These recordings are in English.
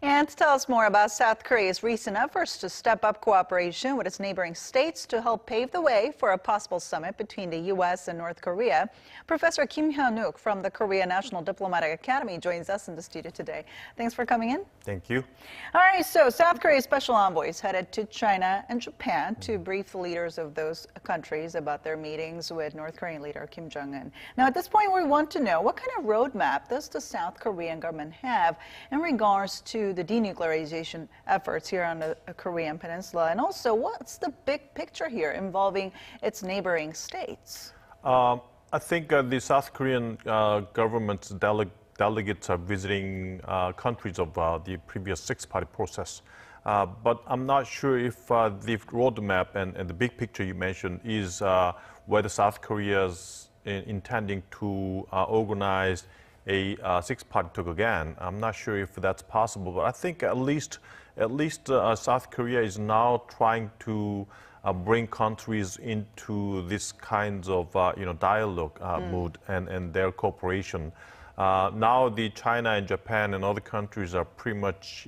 And to tell us more about South Korea's recent efforts to step up cooperation with its neighboring states to help pave the way for a possible summit between the U.S. and North Korea, Professor Kim Hyun-wook from the Korea National Diplomatic Academy joins us in the studio today. Thanks for coming in. Thank you. All right, so South Korea's special envoys headed to China and Japan to brief the leaders of those countries about their meetings with North Korean leader Kim Jong-un. Now, at this point, we want to know what kind of roadmap does the South Korean government have in regards to the denuclearization efforts here on the Korean Peninsula, and also what's the big picture here involving its neighboring states? I think the South Korean government's delegates are visiting countries of the previous six-party process. But I'm not sure if the roadmap and the big picture you mentioned is whether South Korea is intending to organize a six-party talk again. I'm not sure if that's possible, but I think at least South Korea is now trying to bring countries into this kinds of dialogue mood and their cooperation. Now the China and Japan and other countries are pretty much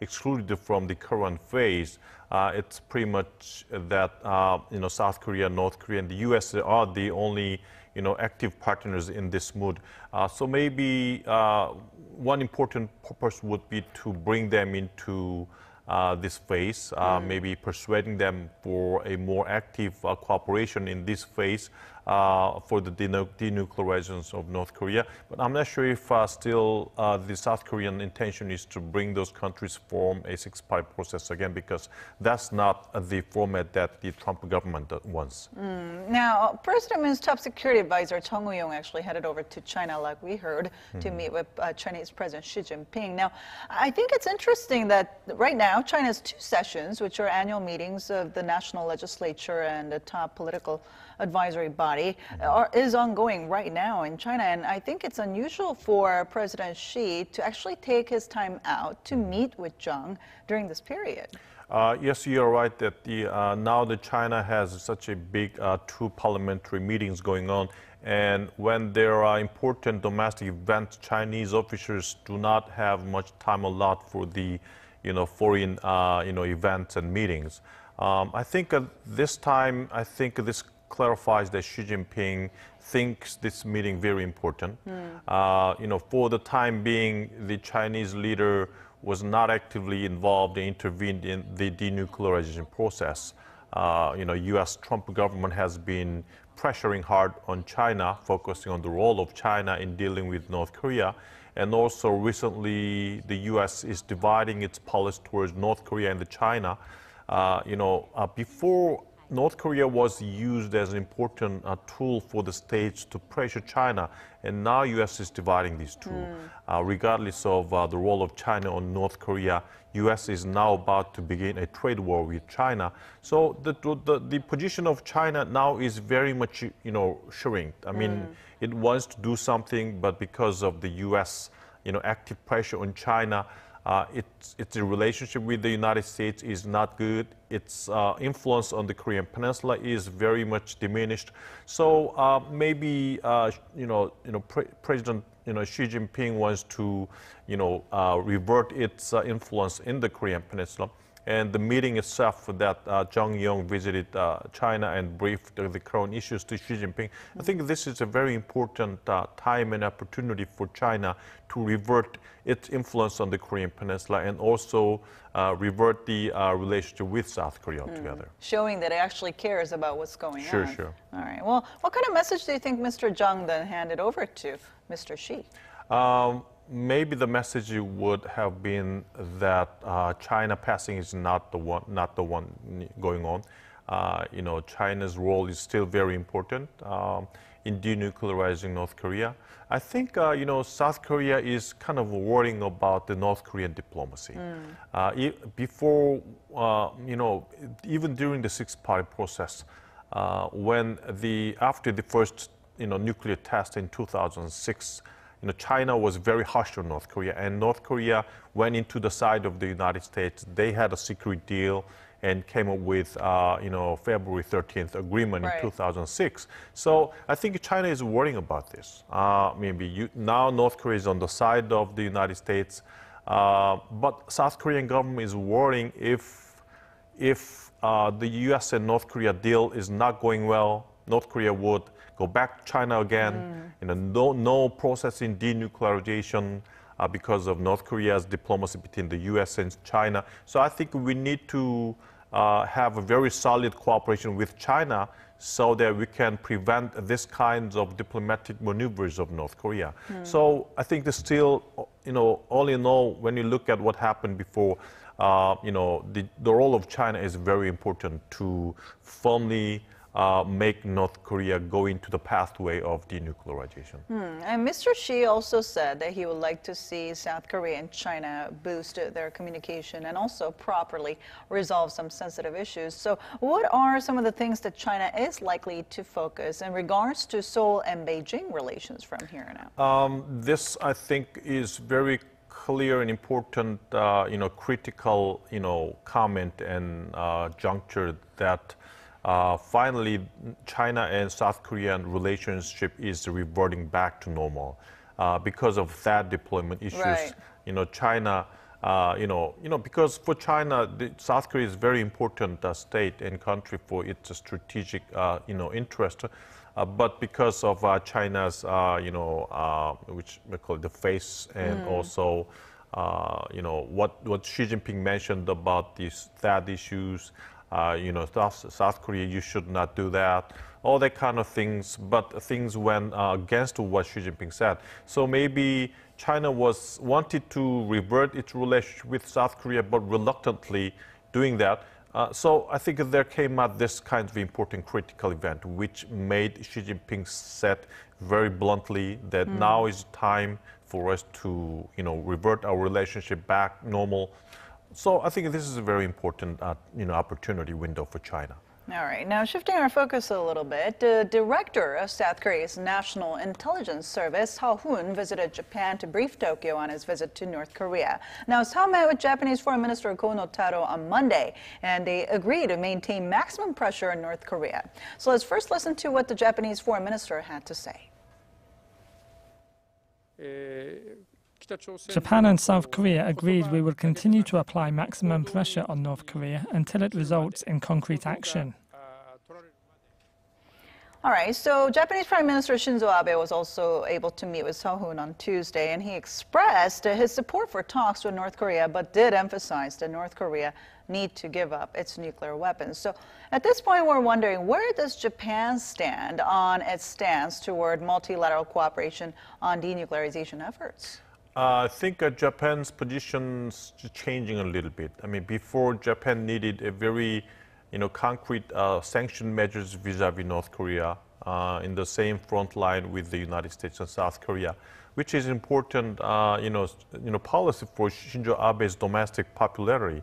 excluded from the current phase. It's pretty much that South Korea, North Korea, and the U.S. are the only active partners in this mood. So maybe one important purpose would be to bring them into this phase, maybe persuading them for a more active cooperation in this phase for the denuclearization of North Korea. But I'm not sure if still the South Korean intention is to bring those countries form a six-party process again, because that's not the format that the Trump government wants. Now, President Moon's top security advisor, Chung Eui-yong, actually headed over to China, like we heard, to meet with Chinese President Xi Jinping. Now, I think it's interesting that right now, China has two sessions, which are annual meetings of the national legislature and the top political advisory body, is ongoing right now in China. And I think it's unusual for President Xi to actually take his time out to meet with Chung during this period. Yes, you're right that now that China has such a big two parliamentary meetings going on, and when there are important domestic events, Chinese officials do not have much time allotted for the foreign events and meetings. I think this time, this clarifies that Xi Jinping thinks this meeting very important. For the time being, the Chinese leader was not actively involved and intervened in the denuclearization process. U.S. Trump government has been pressuring hard on China, focusing on the role of China in dealing with North Korea. And also recently, the U.S. is dividing its policy towards North Korea and China. Before, North Korea was used as an important tool for the states to pressure China, and now U.S. is dividing these two. Regardless of the role of China on North Korea, U.S. is now about to begin a trade war with China. So the position of China now is very much shrink. I mean, it wants to do something, but because of the U.S. active pressure on China, its relationship with the United States is not good. Its influence on the Korean Peninsula is very much diminished. So maybe President Xi Jinping wants to revert its influence in the Korean Peninsula. And the meeting itself that Chung Eui-yong visited China and briefed the current issues to Xi Jinping, I think this is a very important time and opportunity for China to revert its influence on the Korean Peninsula and also revert the relationship with South Korea altogether. Showing that it actually cares about what's going on. Sure. All right. Well, what kind of message do you think Mr. Chung then handed over to Mr. Xi? Maybe the message would have been that China passing is not the one going on. China's role is still very important in denuclearizing North Korea. I think South Korea is kind of worrying about the North Korean diplomacy. Before, even during the six-party process, after the first nuclear test in 2006. China was very harsh on North Korea, and North Korea went into the side of the United States. They had a secret deal and came up with, February 13th agreement in 2006. So I think China is worrying about this. Now North Korea is on the side of the United States. But South Korean government is worrying if the U.S. and North Korea deal is not going well, North Korea would go back to China again. No process in denuclearization because of North Korea's diplomacy between the U.S. and China. So I think we need to have a very solid cooperation with China so that we can prevent this kinds of diplomatic maneuvers of North Korea. So I think there's still, all in all, when you look at what happened before, the role of China is very important to firmly make North Korea go into the pathway of denuclearization. And Mr. Xi also said that he would like to see South Korea and China boost their communication and also properly resolve some sensitive issues. So what are some of the things that China is likely to focus in regards to Seoul and Beijing relations from here now? This, I think, is very clear and important, critical, comment and juncture that finally, China and South Korean relationship is reverting back to normal because of that deployment issues. Right. China, because for China, South Korea is a very important state and country for its strategic, interest. But because of China's, which we call the face, and also, what Xi Jinping mentioned about these THAAD issues. South Korea, you should not do that, all that kind of things, but things went against what Xi Jinping said. So maybe China wanted to revert its relationship with South Korea, but reluctantly doing that. So I think there came out this kind of important critical event, which made Xi Jinping said very bluntly that now is time for us to, revert our relationship back normal. So I think this is a very important, opportunity window for China. All right. Now, shifting our focus a little bit, the director of South Korea's National Intelligence Service, Seo-hoon, visited Japan to brief Tokyo on his visit to North Korea. Now, Seo met with Japanese Foreign Minister Kono Taro on Monday, and they agreed to maintain maximum pressure on North Korea. So let's first listen to what the Japanese Foreign Minister had to say. Japan and South Korea agreed we will continue to apply maximum pressure on North Korea until it results in concrete action. All right, so Japanese Prime Minister Shinzo Abe was also able to meet with Seo-hoon on Tuesday, and he expressed his support for talks with North Korea, but did emphasize that North Korea need to give up its nuclear weapons. So at this point, we're wondering, where does Japan stand on its stance toward multilateral cooperation on denuclearization efforts? I think Japan's position's changing a little bit. I mean, before Japan needed a very, concrete sanction measures vis-a-vis North Korea in the same front line with the United States and South Korea, which is important, policy for Shinzo Abe's domestic popularity.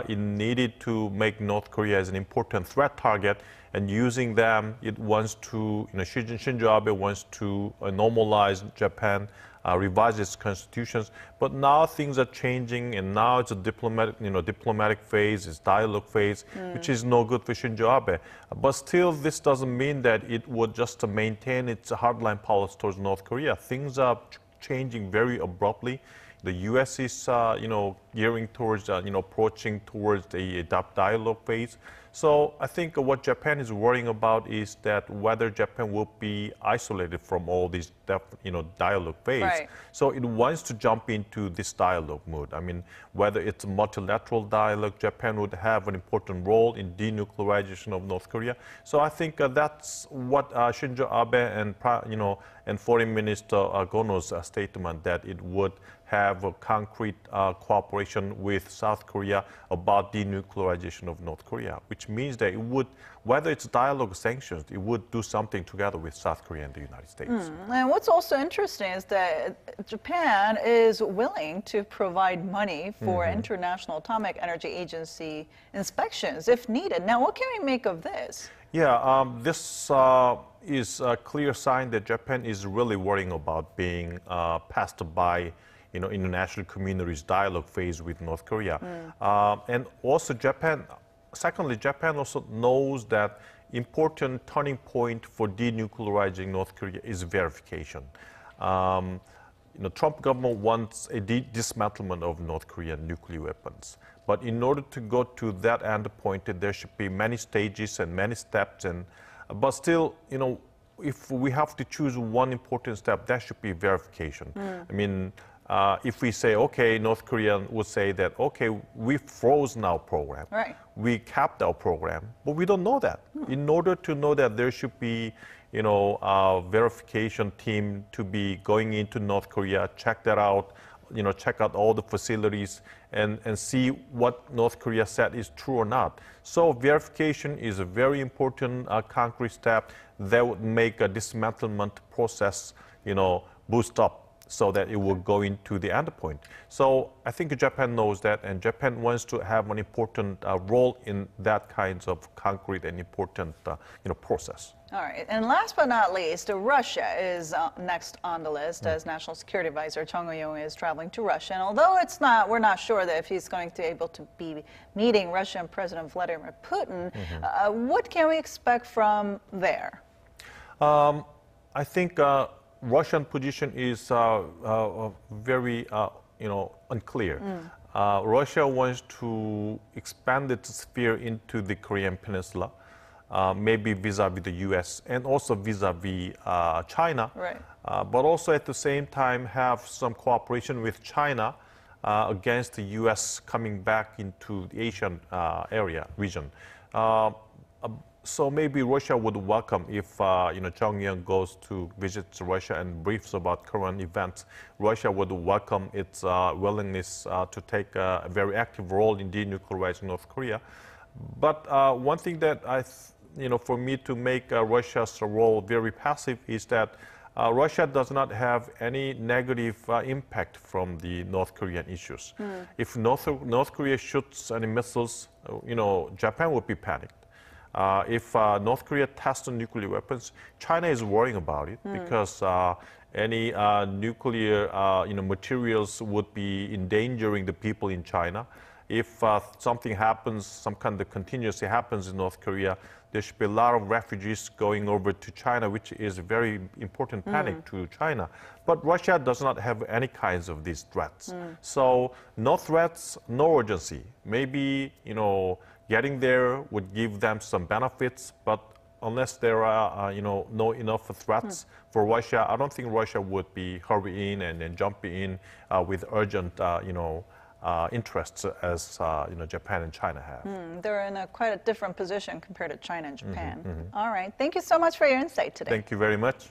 It needed to make North Korea as an important threat target, and using them, it wants to, Shinzo Abe wants to normalize Japan, revise its constitutions. But now things are changing, and now it's a diplomatic phase, it's dialogue phase, which is no good for Shinzo Abe. But still, this doesn't mean that it would just maintain its hardline policy towards North Korea. Things are changing very abruptly. The U.S. is, gearing towards, approaching towards a dialogue phase. So I think what Japan is worrying about is that whether Japan will be isolated from all these, dialogue phase. Right. So it wants to jump into this dialogue mode. I mean, whether it's a multilateral dialogue, Japan would have an important role in denuclearization of North Korea. So I think that's what Shinzo Abe and Foreign Minister Kono's statement, that it would have a concrete cooperation with South Korea about denuclearization of North Korea, which means that it would, whether it's dialogue or sanctions, it would do something together with South Korea and the United States. And what's also interesting is that Japan is willing to provide money for International Atomic Energy Agency inspections if needed. Now, what can we make of this? Yeah, this is a clear sign that Japan is really worrying about being passed by international community's dialogue phase with North Korea. And also Japan also knows that important turning point for denuclearizing North Korea is verification. Trump government wants a dismantlement of North Korean nuclear weapons. But in order to go to that end point, there should be many stages and many steps. But still, if we have to choose one important step, that should be verification. I mean, if we say, okay, North Korea would say that, okay, we froze our program. Right. We capped our program, but we don't know that. In order to know that, there should be, a verification team to be going into North Korea, check that out, check out all the facilities and see what North Korea said is true or not. So verification is a very important concrete step that would make a dismantlement process, boost up so that it will go into the end point. So I think Japan knows that, and Japan wants to have an important role in that kinds of concrete and important, process. All right, and last but not least, Russia is next on the list, as National Security Advisor Chung Eui-yong is traveling to Russia. And although we're not sure that if he's going to be able to be meeting Russian President Vladimir Putin, what can we expect from there? I think Russian position is very, unclear. Russia wants to expand its sphere into the Korean Peninsula, maybe vis-a-vis the U.S. and also vis-a-vis China. Right. But also at the same time have some cooperation with China against the U.S. coming back into the Asian region. So maybe Russia would welcome if Chung Eui-yong goes to visit Russia and briefs about current events. Russia would welcome its willingness to take a very active role in denuclearizing North Korea. But one thing that for me to make Russia's role very passive is that Russia does not have any negative impact from the North Korean issues. If North Korea shoots any missiles, Japan would be panicked. If North Korea tests nuclear weapons, China is worrying about it because any nuclear materials would be endangering the people in China. If something happens, some kind of contingency happens in North Korea, there should be a lot of refugees going over to China, which is a very important panic to China. But Russia does not have any kinds of these threats. So no threats, no urgency. Maybe, getting there would give them some benefits, but unless there are, no enough threats for Russia, I don't think Russia would be hurrying and jumping in with urgent, interests as Japan and China have. They're in quite a different position compared to China and Japan. All right. Thank you so much for your insight today. Thank you very much.